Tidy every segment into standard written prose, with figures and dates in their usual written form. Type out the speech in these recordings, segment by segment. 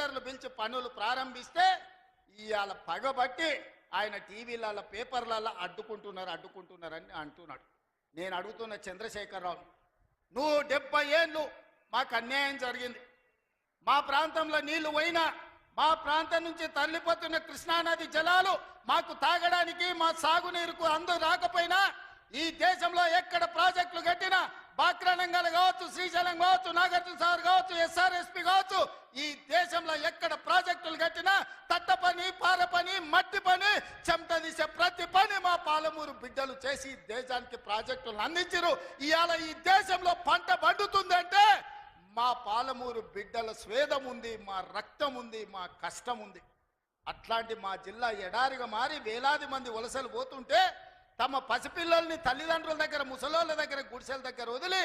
టెండర్లు పిలిచి పనులు ప్రారంభిస్తే ఇవాళ పగబట్టి ఆయన టీవీలలో పేపర్లలో అడ్డుకుంటున్నారని అంటున్నాడు. నేను అడుగుతున్న చంద్రశేఖరరావు, నువ్వు 70 ఏళ్ళు మాకు అన్యాయం జరిగింది, మా ప్రాంతంలో నీళ్లు పోయినా మా ప్రాంతం నుంచి తరలిపోతున్న కృష్ణానది జలాలు మాకు తాగడానికి మా సాగునీరుకు రాకపోయినా ఈ దేశంలో ఎక్కడ ప్రాజెక్టులు కట్టినా బాక్రానంగల్ కావచ్చు, శ్రీశైలం కావచ్చు, నాగార్జున సాగర్ కావచ్చు, ఎస్ఆర్ఎస్పి కావచ్చు, ఈ దేశంలో ఎక్కడ ప్రాజెక్టులు కట్టినా తట్ట పని, పార పని, మట్టి పని, చెమట తీసే ప్రతి పని మా పాలమూరు బిడ్డలు చేసి దేశానికి ప్రాజెక్టులను అందించారు. ఇవాళ ఈ దేశంలో పంట పండుతుందంటే మా పాలమూరు బిడ్డల స్వేదం ఉంది, మా రక్తం ఉంది, మా కష్టం ఉంది. అట్లాంటి మా జిల్లా ఎడారిగా మారి వేలాది మంది వలసలు పోతుంటే తమ పసిపిల్లల్ని తల్లిదండ్రుల దగ్గర, ముసలోళ్ళ దగ్గర, గుడిసెల దగ్గర వదిలి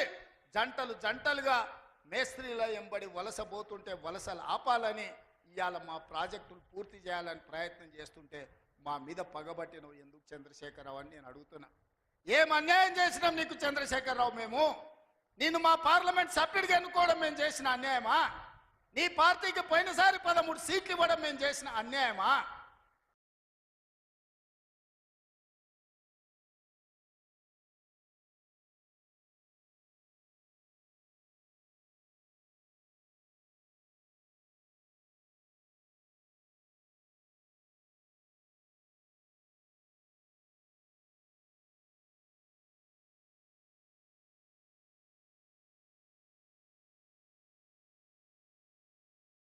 జంటలుగా మేస్త్రీల ఎంబడి వలస పోతుంటే వలసలు ఆపాలని ఇవాళ మా ప్రాజెక్టులు పూర్తి చేయాలని ప్రయత్నం చేస్తుంటే మా మీద పగబట్టి నువ్వు ఎందుకు చంద్రశేఖరరావు అని నేను అడుగుతున్నా. ఏం అన్యాయం చేసినాం నీకు చంద్రశేఖరరావు? మేము నిన్ను మా పార్లమెంట్ సభ్యుడిగా ఎన్నుకోవడం మేము చేసిన అన్యాయమా? నీ పార్టీకి పోయినసారి 13 సీట్లు ఇవ్వడం మేము చేసిన అన్యాయమా?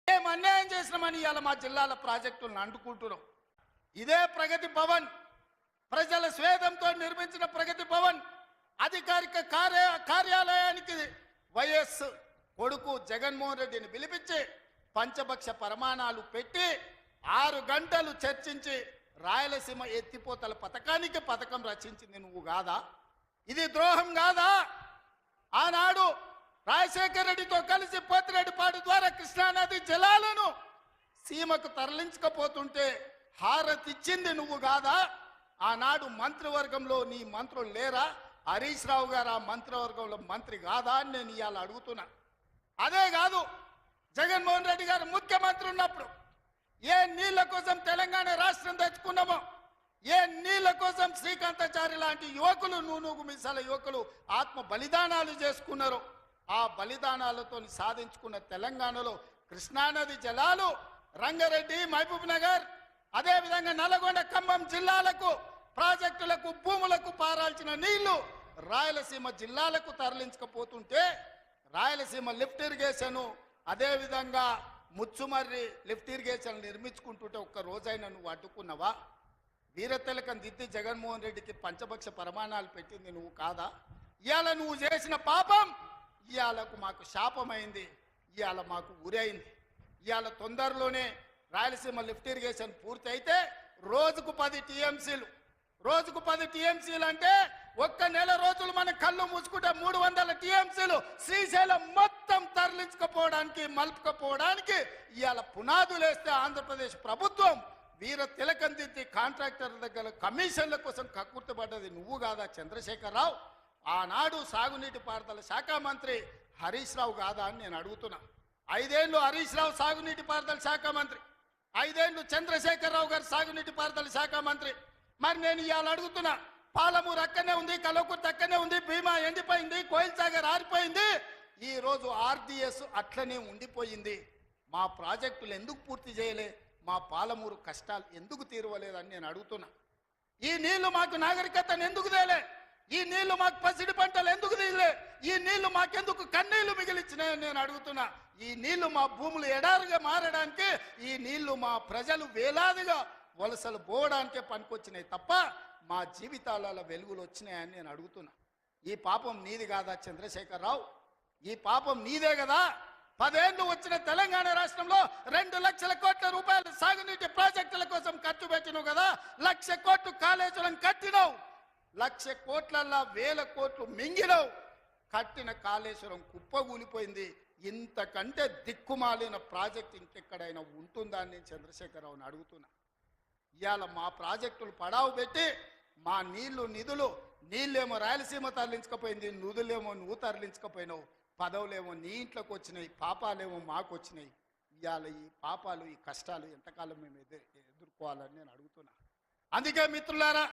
ఏం అన్యాయం చేసినామని ఇవాళ మా జిల్లాల ప్రాజెక్టులను అంటుకుంటున్నాం. ఇదే ప్రగతి భవన్, ప్రజల స్వేదంతో నిర్మించిన ప్రగతి భవన్ అధికారిక కార్యాలయానికి వైఎస్ కొడుకు జగన్మోహన్ రెడ్డిని పిలిపించి పంచభక్ష ప్రమాణాలు పెట్టి 6 గంటలు చర్చించి రాయలసీమ ఎత్తిపోతల పథకం రచించింది నువ్వు కాదా? ఇది ద్రోహం కాదా? ఆనాడు రాజశేఖర రెడ్డితో కలిసి పోతిరెడ్డిపాడు ద్వారా కృష్ణానది జలాలను సీమకు తరలించకపోతుంటే హారతిచ్చింది నువ్వు కాదా? ఆనాడు మంత్రివర్గంలో నీ మంత్రులు లేరా? హరీష్ రావు గారు ఆ మంత్రివర్గంలో మంత్రి కాదా అని నేను ఇవాళ అడుగుతున్నా. అదే కాదు, జగన్మోహన్ రెడ్డి గారు ముఖ్యమంత్రి ఉన్నప్పుడు ఏ నీళ్ల కోసం తెలంగాణ రాష్ట్రం తెచ్చుకున్నామో, ఏ నీళ్ల కోసం శ్రీకాంతాచారి లాంటి యువకులు, నూనూగు మిసాల యువకులు ఆత్మ బలిదానాలు చేసుకున్నారు. ఆ బలిదానాలతో సాధించుకున్న తెలంగాణలో కృష్ణానది జలాలు రంగారెడ్డి, మహబూబ్ నగర్, అదేవిధంగా నల్గొండ, ఖమ్మం జిల్లాలకు ప్రాజెక్టులకు, భూములకు పారాల్సిన నీళ్లు రాయలసీమ జిల్లాలకు తరలించకపోతుంటే రాయలసీమ లిఫ్ట్ ఇరిగేషన్, అదేవిధంగా ముచ్చుమర్రి లిఫ్ట్ ఇరిగేషన్ నిర్మించుకుంటుంటే ఒక్క రోజైనా నువ్వు అడ్డుకున్నావా? వీరతిలకం దిద్ది జగన్మోహన్ రెడ్డికి పంచభక్ష ప్రమాణాలు పెట్టింది నువ్వు కాదా? ఇవాళ నువ్వు చేసిన పాపం ఇవాళకు మాకు శాపమైంది, ఇవాళ మాకు ఉరైంది. ఇవాళ తొందరలోనే రాయలసీమ లిఫ్ట్ ఇరిగేషన్ పూర్తి అయితే రోజుకు 10 టీఎంసీలు అంటే ఒక్క నెల రోజులు మన కళ్ళు మూసుకుంటే 300 టీఎంసీలు శ్రీశైలం మొత్తం తరలించకపోవడానికి, మలుపుకపోవడానికి ఇవాళ పునాదులు వేస్తే ఆంధ్రప్రదేశ్ ప్రభుత్వం వీర తిలకం దిద్ది కాంట్రాక్టర్ల దగ్గర కమిషన్ల కోసం కక్కుర్తిపడ్డది నువ్వు కాదా చంద్రశేఖరరావు? ఆనాడు సాగునీటి పారుదల శాఖ మంత్రి హరీష్ రావు కాదా అని నేను అడుగుతున్నా. 5 ఏళ్ళు హరీష్ రావు సాగునీటి పారుదల శాఖ మంత్రి, 5 ఏళ్ళు చంద్రశేఖరరావు గారు సాగునీటి పారుదల శాఖ మంత్రి. మరి నేను ఇవాళ అడుగుతున్నా, పాలమూరు అక్కడనే ఉంది, కల్వకుర్తి అక్కడనే ఉంది, భీమా ఎండిపోయింది, కోయిల్ సాగర్ ఆరిపోయింది, ఈ రోజు ఆర్డీఎస్ అట్లనే ఉండిపోయింది. మా ప్రాజెక్టులు ఎందుకు పూర్తి చేయలే? మా పాలమూరు కష్టాలు ఎందుకు తీరవలేదని నేను అడుగుతున్నా. ఈ నీళ్లు మాకు నాగరికతను ఎందుకు తేలే? ఈ నీళ్లు మాకు పసిడి పంటలు ఎందుకు తీయలే? ఈ నీళ్లు మాకెందుకు కన్నీళ్లు మిగిలిచ్చినాయని నేను అడుగుతున్నా. ఈ నీళ్లు మా భూములు ఎడారుగా మారడానికి, ఈ నీళ్లు మా ప్రజలు వేలాదిగా వలసలు పోవడానికే పనికొచ్చినాయి తప్ప మా జీవితాలలో వెలుగులు వచ్చినాయని నేను అడుగుతున్నా. ఈ పాపం నీది కాదా చంద్రశేఖరరావు? ఈ పాపం నీదే కదా? 10 ఏళ్ళు వచ్చిన తెలంగాణ రాష్ట్రంలో 2 లక్షల కోట్ల రూపాయలు సాగునీటి ప్రాజెక్టుల కోసం ఖర్చు పెట్టినావు కదా. 1,00,000 కోట్లు కాళేశ్వరం కట్టినావు, 1,00,000 కోట్లల్లా 1,000 కోట్లు మింగినావు. కట్టిన కాళేశ్వరం కుప్పగూలిపోయింది. ఇంతకంటే దిక్కుమాలిన ప్రాజెక్ట్ ఇంకెక్కడైనా ఉంటుందా అని నేను చంద్రశేఖరరావుని అడుగుతున్నా. ఇవాళ మా ప్రాజెక్టులు పడావు పెట్టి మా నిధులు నీళ్ళేమో రాయలసీమ తరలించకపోయింది, నిధులేమో నువ్వు తరలించకపోయినావు, పదవులేమో నీ ఇంట్లోకి వచ్చినాయి, పాపాలేమో మాకు వచ్చినాయి. ఇవాళ ఈ పాపాలు ఈ కష్టాలు ఎంతకాలం మేము ఎదుర్కోవాలని నేను అడుగుతున్నా. అందుకే మిత్రులారా,